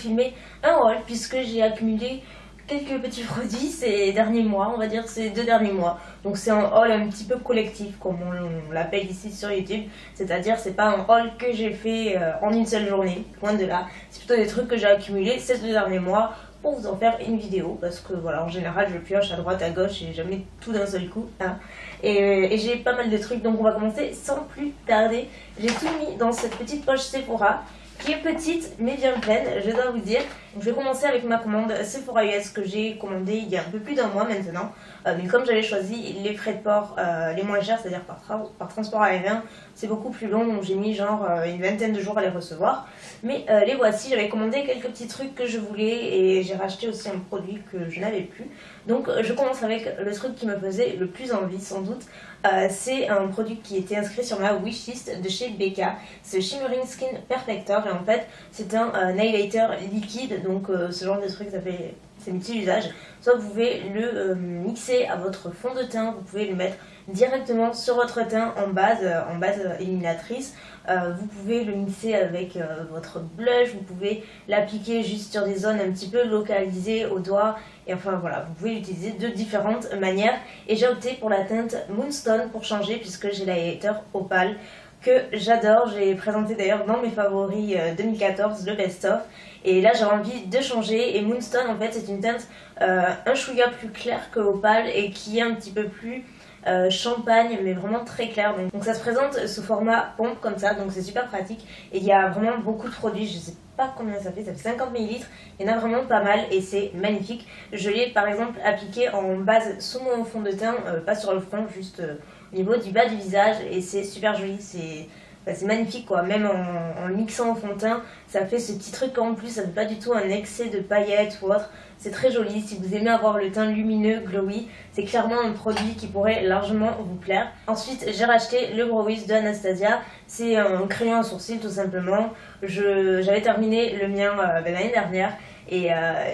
Filmer un haul puisque j'ai accumulé quelques petits produits ces derniers mois, on va dire ces 2 derniers mois. Donc c'est un haul un petit peu collectif comme on l'appelle ici sur YouTube, c'est-à-dire c'est pas un haul que j'ai fait en une seule journée, loin de là. C'est plutôt des trucs que j'ai accumulés ces 2 derniers mois pour vous en faire une vidéo parce que voilà, en général je pioche à droite à gauche et jamais tout d'un seul coup hein. Et j'ai pas mal de trucs, donc on va commencer sans plus tarder. J'ai tout mis dans cette petite poche Sephora qui est petite mais bien pleine, je dois vous dire. Donc, je vais commencer avec ma commande Sephora US que j'ai commandée il y a un peu plus d'un mois maintenant. Mais comme j'avais choisi les frais de port les moins chers, c'est-à-dire par transport aérien, c'est beaucoup plus long, donc j'ai mis genre une vingtaine de jours à les recevoir. Mais les voici, j'avais commandé quelques petits trucs que je voulais et j'ai racheté aussi un produit que je n'avais plus. Donc je commence avec le truc qui me faisait le plus envie sans doute. C'est un produit qui était inscrit sur ma wishlist de chez Becca. C'est le Shimmering Skin Perfector et en fait c'est un highlighter liquide, donc ce genre de truc c'est multi-usage. Soit vous pouvez le mixer à votre fond de teint, vous pouvez le mettre directement sur votre teint en base éliminatrice. Vous pouvez le mixer avec votre blush, vous pouvez l'appliquer juste sur des zones un petit peu localisées au doigt. Et enfin voilà, vous pouvez l'utiliser de différentes manières. Et j'ai opté pour la teinte Moonstone pour changer puisque j'ai l'highlighter Opal que j'adore. J'ai présenté d'ailleurs dans mes favoris 2014 le best-of. Et là j'ai envie de changer et Moonstone en fait c'est une teinte un chouïa plus claire que Opal et qui est un petit peu plus champagne mais vraiment très clair, donc ça se présente sous format pompe comme ça, donc c'est super pratique et il y a vraiment beaucoup de produits, je sais pas combien ça fait 50 ml, il y en a vraiment pas mal et c'est magnifique. Je l'ai par exemple appliqué en base sous mon fond de teint, pas sur le front, juste au niveau du bas du visage et c'est super joli, c'est magnifique quoi, même en le mixant au fond de teint, ça fait ce petit truc en plus, ça fait pas du tout un excès de paillettes ou autre, c'est très joli. Si vous aimez avoir le teint lumineux, glowy, c'est clairement un produit qui pourrait largement vous plaire. Ensuite j'ai racheté le Brow Wiz de Anastasia, c'est un crayon à sourcils tout simplement. J'avais terminé le mien l'année dernière et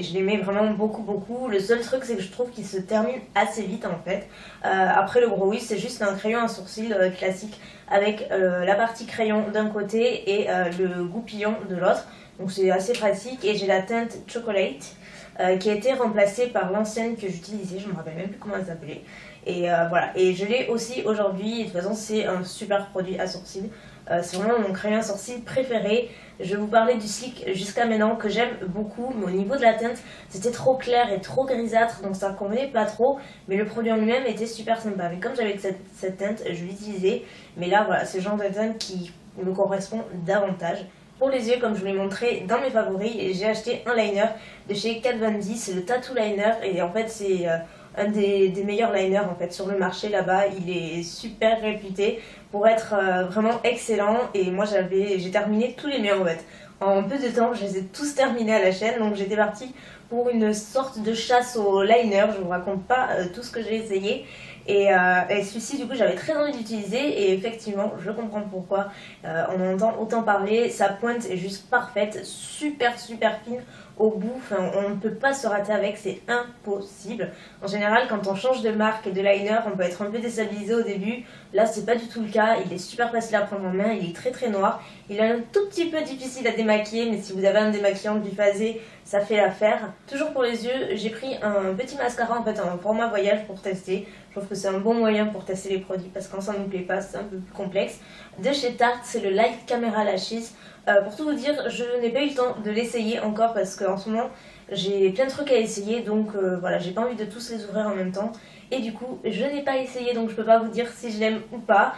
je l'aimais vraiment beaucoup. Le seul truc c'est que je trouve qu'il se termine assez vite en fait. Après le Brow Wiz c'est juste un crayon à sourcils classique avec la partie crayon d'un côté et le goupillon de l'autre, donc c'est assez pratique. Et j'ai la teinte Chocolate qui a été remplacée par l'ancienne que j'utilisais, je me rappelle même plus comment elle s'appelait. Et voilà, et je l'ai aussi aujourd'hui, et de toute façon c'est un super produit à sourcils. C'est vraiment mon crayon à sourcils préféré. Je vous parlais du Sleek jusqu'à maintenant que j'aime beaucoup, mais au niveau de la teinte c'était trop clair et trop grisâtre, donc ça convenait pas trop, mais le produit en lui-même était super sympa. Mais comme j'avais cette teinte, je l'utilisais, mais là voilà, c'est le genre de teinte qui me correspond davantage. Pour les yeux, comme je vous l'ai montré dans mes favoris, j'ai acheté un liner de chez Kat Von D, c'est le Tattoo Liner et en fait c'est un des meilleurs liners en fait sur le marché là-bas. Il est super réputé pour être vraiment excellent et moi j'ai terminé tous les miens en fait. En peu de temps, je les ai tous terminés à la chaîne, donc j'étais partie pour une sorte de chasse au liner. Je vous raconte pas tout ce que j'ai essayé. Et celui-ci du coup j'avais très envie d'utiliser et effectivement je comprends pourquoi on en entend autant parler. Sa pointe est juste parfaite, super fine au bout, enfin, on ne peut pas se rater avec, c'est impossible. En général quand on change de marque et de liner on peut être un peu déstabilisé au début, là c'est pas du tout le cas, il est super facile à prendre en main, il est très noir, il est un tout petit peu difficile à démaquiller mais si vous avez un démaquillant biphasé ça fait l'affaire. Toujours pour les yeux, j'ai pris un petit mascara en fait en format voyage pour tester. Je trouve que c'est un bon moyen pour tester les produits parce que quand ça ne nous plaît pas c'est un peu plus complexe. De chez Tarte, c'est le Light Camera Lashes. Pour tout vous dire, je n'ai pas eu le temps de l'essayer encore parce qu'en ce moment j'ai plein de trucs à essayer, donc voilà, j'ai pas envie de tous les ouvrir en même temps. Et du coup, je n'ai pas essayé donc je peux pas vous dire si je l'aime ou pas.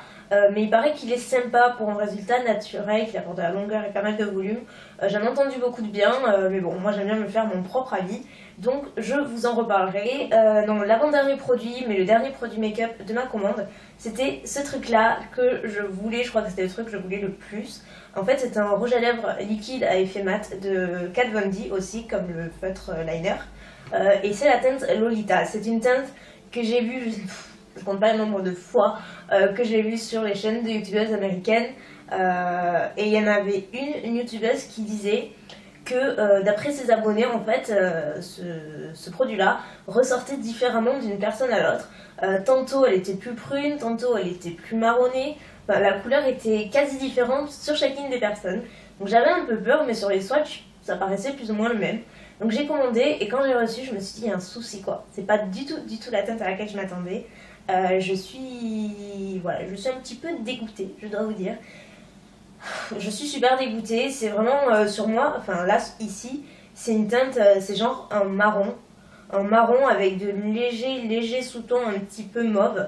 Mais il paraît qu'il est sympa pour un résultat naturel, qu'il apporte de la longueur et pas mal de volume. J'en ai entendu beaucoup de bien, mais bon, moi j'aime bien me faire mon propre avis. Donc je vous en reparlerai. Non, l'avant-dernier produit, mais le dernier produit make-up de ma commande, c'était ce truc-là que je voulais, je crois que c'était le truc que je voulais le plus. En fait, c'est un rouge à lèvres liquide à effet mat de Kat Von D aussi, comme le feutre liner. Et c'est la teinte Lolita. C'est une teinte que j'ai vue, je compte pas le nombre de fois que j'ai vu sur les chaînes de youtubeuses américaines. Et il y en avait une youtubeuse qui disait que d'après ses abonnés en fait ce produit-là ressortait différemment d'une personne à l'autre. Tantôt elle était plus prune, tantôt elle était plus marronnée. Enfin, la couleur était quasi différente sur chacune des personnes. Donc j'avais un peu peur, mais sur les swatchs ça paraissait plus ou moins le même. Donc j'ai commandé et quand j'ai reçu, je me suis dit il y a un souci quoi. C'est pas du tout la teinte à laquelle je m'attendais. Je suis un petit peu dégoûtée, je dois vous dire. Je suis super dégoûtée, c'est vraiment sur moi, enfin là ici, c'est une teinte, c'est genre un marron avec de légers sous-tons un petit peu mauve.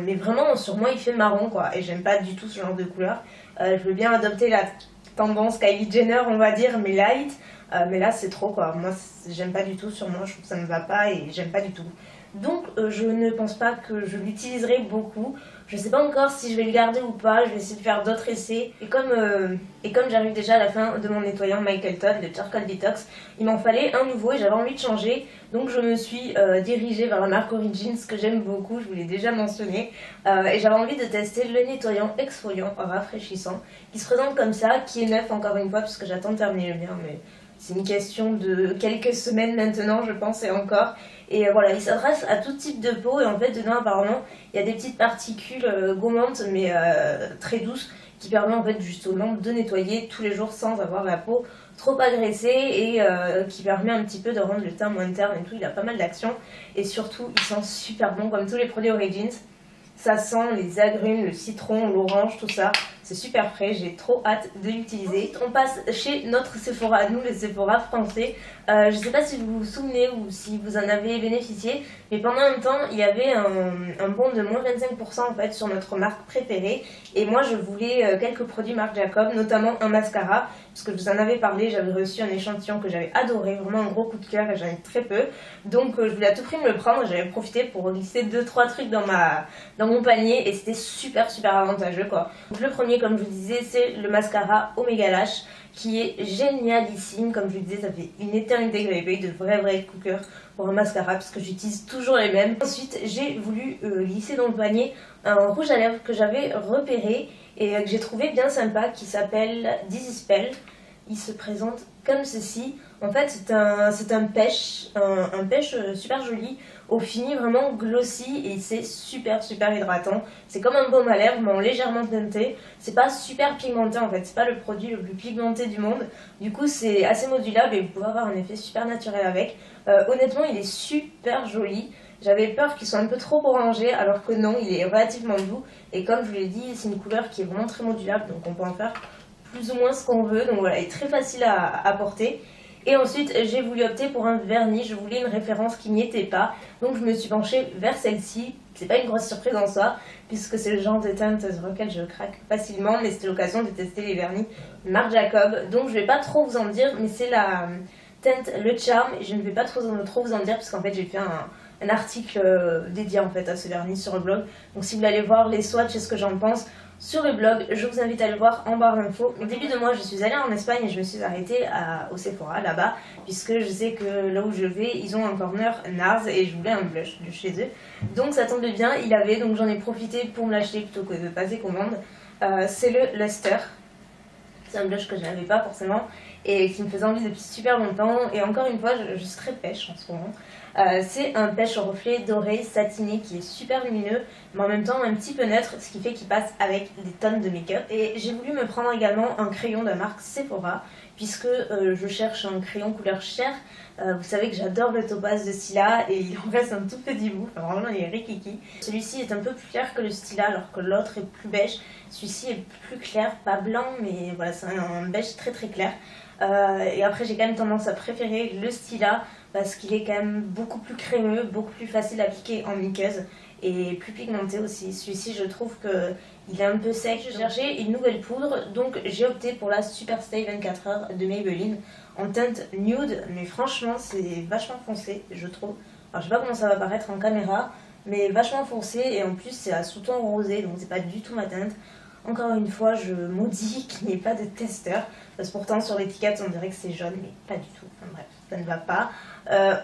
Mais vraiment sur moi il fait marron quoi, et j'aime pas du tout ce genre de couleur. Je veux bien adopter la tendance Kylie Jenner on va dire, mais light, mais là c'est trop quoi. Moi j'aime pas du tout sur moi, je trouve que ça me va pas et j'aime pas du tout. Donc je ne pense pas que je l'utiliserai beaucoup. Je sais pas encore si je vais le garder ou pas, je vais essayer de faire d'autres essais. Et comme j'arrive déjà à la fin de mon nettoyant Michael Todd, le Charcoal Detox, il m'en fallait un nouveau et j'avais envie de changer. Donc je me suis dirigée vers la marque Origins que j'aime beaucoup, je vous l'ai déjà mentionné. Et j'avais envie de tester le nettoyant exfoliant rafraîchissant qui se présente comme ça, qui est neuf encore une fois puisque j'attends de terminer le mien. Mais c'est une question de quelques semaines maintenant je pense et encore. Et voilà, il s'adresse à tout type de peau et en fait dedans apparemment il y a des petites particules gourmandes mais très douces qui permettent en fait justement de nettoyer tous les jours sans avoir la peau trop agressée et qui permet un petit peu de rendre le teint moins terne et tout. Il a pas mal d'actions et surtout il sent super bon comme tous les produits Origins. Ça sent les agrumes, le citron, l'orange, tout ça. C'est super frais, j'ai trop hâte de l'utiliser. On passe chez notre Sephora, nous le Sephora français. Je sais pas si vous vous souvenez ou si vous en avez bénéficié, mais pendant un temps, il y avait un bon de moins 25% en fait sur notre marque préférée. Et moi, je voulais quelques produits Marc Jacob, notamment un mascara, parce que je vous en avais parlé, j'avais reçu un échantillon que j'avais adoré, vraiment un gros coup de cœur et j'en ai très peu. Donc je voulais à tout prix me le prendre, j'avais profité pour glisser 2-3 trucs dans mon panier et c'était super avantageux quoi. Donc le premier comme je vous disais c'est le mascara Omega Lash qui est génialissime, comme je vous disais ça fait une éternité que j'avais pas eu de vrai coup de cœur pour un mascara parce que j'utilise toujours les mêmes. Ensuite j'ai voulu glisser dans le panier un rouge à lèvres que j'avais repéré et que j'ai trouvé bien sympa qui s'appelle Dizzy Spell. Il se présente comme ceci. En fait c'est un pêche super joli au fini vraiment glossy et c'est super hydratant. C'est comme un baume à lèvres mais en légèrement teinté. C'est pas super pigmenté en fait, c'est pas le produit le plus pigmenté du monde. Du coup c'est assez modulable et vous pouvez avoir un effet super naturel avec. Honnêtement il est super joli. J'avais peur qu'il soit un peu trop orangé alors que non, il est relativement doux. Et comme je vous l'ai dit, c'est une couleur qui est vraiment très modulable donc on peut en faire plus ou moins ce qu'on veut. Donc voilà, il est très facile à porter. Et ensuite j'ai voulu opter pour un vernis, je voulais une référence qui n'y était pas, donc je me suis penchée vers celle-ci. C'est pas une grosse surprise en soi, puisque c'est le genre de teinte sur lequel je craque facilement, mais c'était l'occasion de tester les vernis Marc Jacob, donc je vais pas trop vous en dire, mais c'est la teinte Le Charme, et je ne vais pas trop vous en dire, parce qu'en fait j'ai fait un article dédié en fait à ce vernis sur le blog, donc si vous voulez aller voir les swatchs et ce que j'en pense, sur le blog, je vous invite à le voir en barre d'infos. Au début de mois, je suis allée en Espagne et je me suis arrêtée au Sephora là-bas, puisque je sais que là où je vais, ils ont un corner NARS et je voulais un blush de chez eux. Donc ça tombe bien, il avait, donc j'en ai profité pour me l'acheter plutôt que de passer commande. C'est le Luster. C'est un blush que je n'avais pas forcément et qui me faisait envie depuis super longtemps. Et encore une fois, je suis très pêche en ce moment. C'est un pêche au reflet doré satiné qui est super lumineux mais en même temps un petit peu neutre, ce qui fait qu'il passe avec des tonnes de make-up. Et j'ai voulu me prendre également un crayon de la marque Sephora puisque je cherche un crayon couleur chair. Vous savez que j'adore le topaz de Stila et il en reste un tout petit bout, enfin, vraiment il est rikiki. Celui-ci est un peu plus clair que le Stila alors que l'autre est plus beige. Celui-ci est plus clair, pas blanc mais voilà, c'est un beige très clair. Et après j'ai quand même tendance à préférer le Stila parce qu'il est quand même beaucoup plus crémeux, beaucoup plus facile à appliquer en muqueuse et plus pigmenté aussi. Celui-ci je trouve qu'il est un peu sec. Je cherchais une nouvelle poudre donc j'ai opté pour la Super Stay 24 heures de Maybelline en teinte nude, mais franchement c'est vachement foncé je trouve. Alors je sais pas comment ça va paraître en caméra mais vachement foncé et en plus c'est à sous-ton rosé donc c'est pas du tout ma teinte. Encore une fois, je maudis qu'il n'y ait pas de testeur, parce que pourtant sur l'étiquette on dirait que c'est jaune, mais pas du tout, enfin bref, ça ne va pas.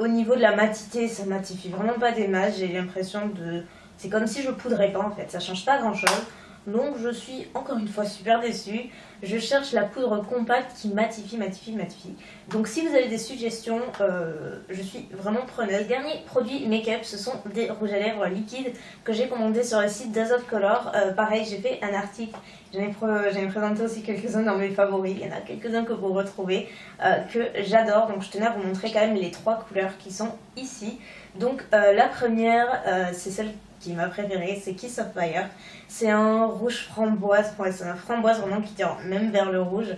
Au niveau de la matité, ça matifie vraiment pas des masses, j'ai l'impression de... C'est comme si je poudrais pas en fait, ça change pas grand chose. Donc je suis encore une fois super déçue. Je cherche la poudre compacte qui matifie. Donc si vous avez des suggestions, je suis vraiment preneuse. Le dernier produit make-up, ce sont des rouges à lèvres liquides que j'ai commandés sur le site Dose of Color. Pareil, j'ai fait un article, j'en ai présenté aussi quelques-uns dans mes favoris. Il y en a quelques-uns que vous retrouvez, que j'adore. Donc je tenais à vous montrer quand même les 3 couleurs qui sont ici. Donc la première, c'est celle qui est ma préférée, c'est Kiss of Fire. C'est un rouge framboise, ouais, c'est un framboise vraiment qui tire même vers le rouge,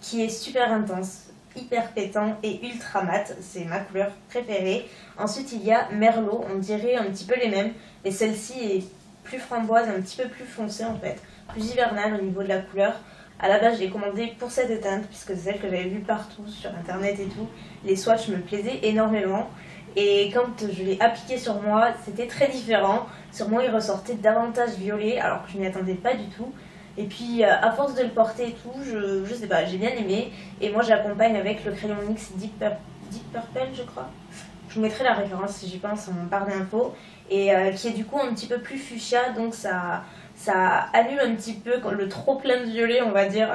qui est super intense, hyper pétant et ultra mat. C'est ma couleur préférée. Ensuite il y a Merlot, on dirait un petit peu les mêmes, mais celle-ci est plus framboise, un petit peu plus foncée en fait, plus hivernale au niveau de la couleur. À la base, je l'ai commandée pour cette teinte, puisque c'est celle que j'avais vue partout sur internet et tout. Les swatchs me plaisaient énormément. Et quand je l'ai appliqué sur moi, c'était très différent. Sur moi, il ressortait davantage violet, alors que je m'y attendais pas du tout. Et puis, à force de le porter et tout, je sais pas, j'ai bien aimé. Et moi, j'accompagne avec le crayon NYX Deep Purple, je crois. Je vous mettrai la référence si j'y pense en barre d'infos. Et qui est du coup un petit peu plus fuchsia, donc ça annule un petit peu le trop plein de violet, on va dire,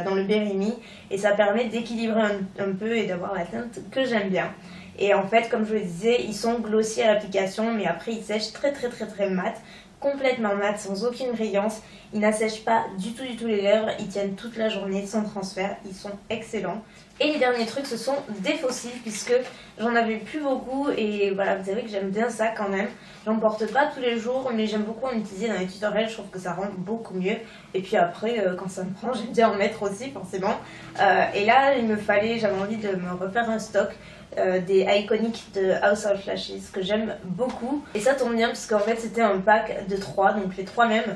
dans le Berry. Et ça permet d'équilibrer un peu et d'avoir la teinte que j'aime bien. Et en fait, comme je le disais, ils sont glossy à l'application, mais après ils sèchent très mat, complètement mat, sans aucune brillance. Ils n'assèchent pas du tout les lèvres, ils tiennent toute la journée sans transfert, ils sont excellents. Et les derniers trucs, ce sont des fossiles, puisque j'en avais plus beaucoup, et voilà, vous savez que j'aime bien ça quand même. J'en porte pas tous les jours, mais j'aime beaucoup en utiliser dans les tutoriels, je trouve que ça rend beaucoup mieux. Et puis après, quand ça me prend, j'aime bien en mettre aussi, forcément. Et là, j'avais envie de me refaire un stock. Des iconiques de House of Lashes que j'aime beaucoup, et ça tombe bien parce qu'en fait c'était un pack de 3, donc les 3 mêmes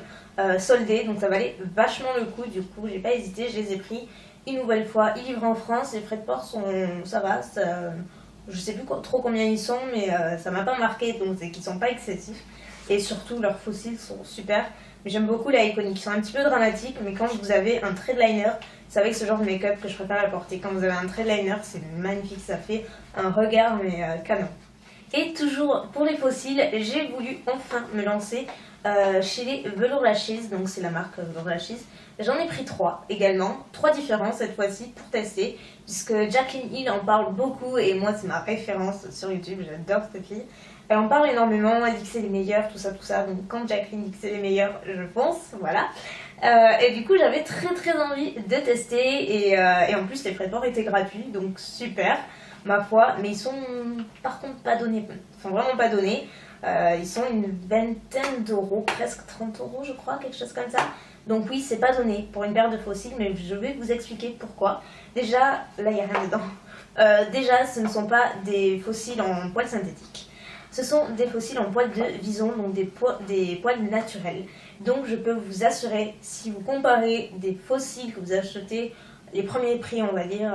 soldés, donc ça valait vachement le coup. Du coup j'ai pas hésité, je les ai pris une nouvelle fois. Ils livrent en France, les frais de port sont, ça va, je sais plus trop combien ils sont, mais ça m'a pas marqué, donc c'est qu'ils sont pas excessifs, et surtout leurs fossiles sont super. Mais j'aime beaucoup les iconiques, ils sont un petit peu dramatiques, mais quand vous avez un trait de liner, c'est avec ce genre de make-up que je préfère la porter. Quand vous avez un trait de liner, c'est magnifique, ça fait un regard mais canon. Et toujours pour les fossiles, j'ai voulu enfin me lancer chez les Velour Lashes, donc c'est la marque Velour Lashes. J'en ai pris 3 également, 3 différents cette fois-ci pour tester, puisque Jaclyn Hill en parle beaucoup et moi c'est ma référence sur YouTube, j'adore cette fille. Elle en parle énormément, elle dit que c'est les meilleurs, tout ça, donc quand Jaclyn dit que c'est les meilleurs, je pense, voilà. Et du coup j'avais très envie de tester, et en plus les frais de port étaient gratuits, donc super, ma foi, mais ils sont par contre pas donnés, ils sont vraiment pas donnés. Ils sont une vingtaine d'euros, presque 30 euros je crois, quelque chose comme ça. Donc oui, c'est pas donné pour une paire de fossiles, mais je vais vous expliquer pourquoi. Déjà, là il n'y a rien dedans. Déjà, ce ne sont pas des fossiles en poils synthétiques. Ce sont des fossiles en poils de vison, donc des poils naturels. Donc je peux vous assurer, si vous comparez des fossiles que vous achetez, les premiers prix on va dire,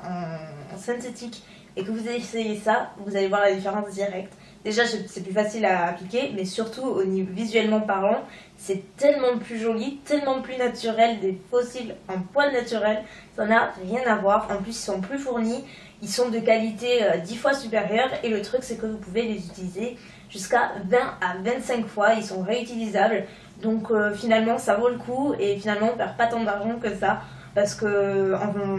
en synthétique, et que vous essayez ça, vous allez voir la différence directe. Déjà c'est plus facile à appliquer, mais surtout au niveau visuellement parlant, c'est tellement plus joli, tellement plus naturel. Des fossiles en poils naturels, ça n'a rien à voir. En plus ils sont plus fournis, ils sont de qualité 10 fois supérieure, et le truc c'est que vous pouvez les utiliser jusqu'à 20 à 25 fois, ils sont réutilisables. Donc finalement ça vaut le coup, et finalement on perd pas tant d'argent que ça, parce que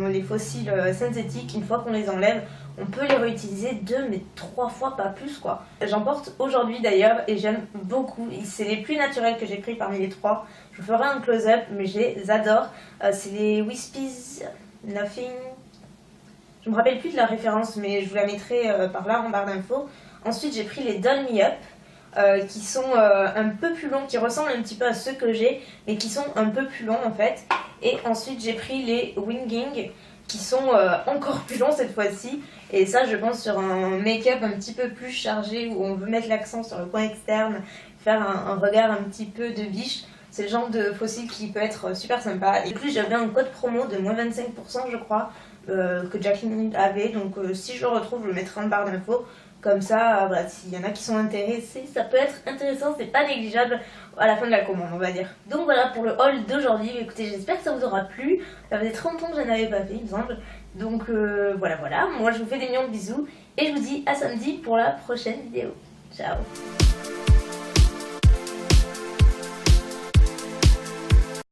les fossiles synthétiques, une fois qu'on les enlève, on peut les réutiliser 2 mais 3 fois, pas plus quoi. J'en porte aujourd'hui d'ailleurs et j'aime beaucoup. C'est les plus naturels que j'ai pris parmi les 3. Je vous ferai un close-up, mais je les adore. C'est les Wispies Nothing. Je me rappelle plus de la référence, mais je vous la mettrai par là en barre d'infos. Ensuite j'ai pris les Doll Me Up, qui sont un peu plus longs, qui ressemblent un petit peu à ceux que j'ai, mais qui sont un peu plus longs en fait. Et ensuite j'ai pris les Winging, qui sont encore plus longs cette fois-ci, et ça je pense sur un make-up un petit peu plus chargé, où on veut mettre l'accent sur le coin externe, faire un regard un petit peu de biche. C'est le genre de fossile qui peut être super sympa. Et plus j'avais un code promo de moins 25% je crois, que Jaclyn avait, donc si je le retrouve je le mettrai en barre d'infos. Comme ça, voilà, s'il y en a qui sont intéressés, ça peut être intéressant, c'est pas négligeable à la fin de la commande, on va dire. Donc voilà pour le haul d'aujourd'hui. Écoutez, j'espère que ça vous aura plu. Ça faisait 30 ans que je n'avais pas fait, il me semble. Donc voilà. Moi je vous fais des millions de bisous, et je vous dis à samedi pour la prochaine vidéo. Ciao.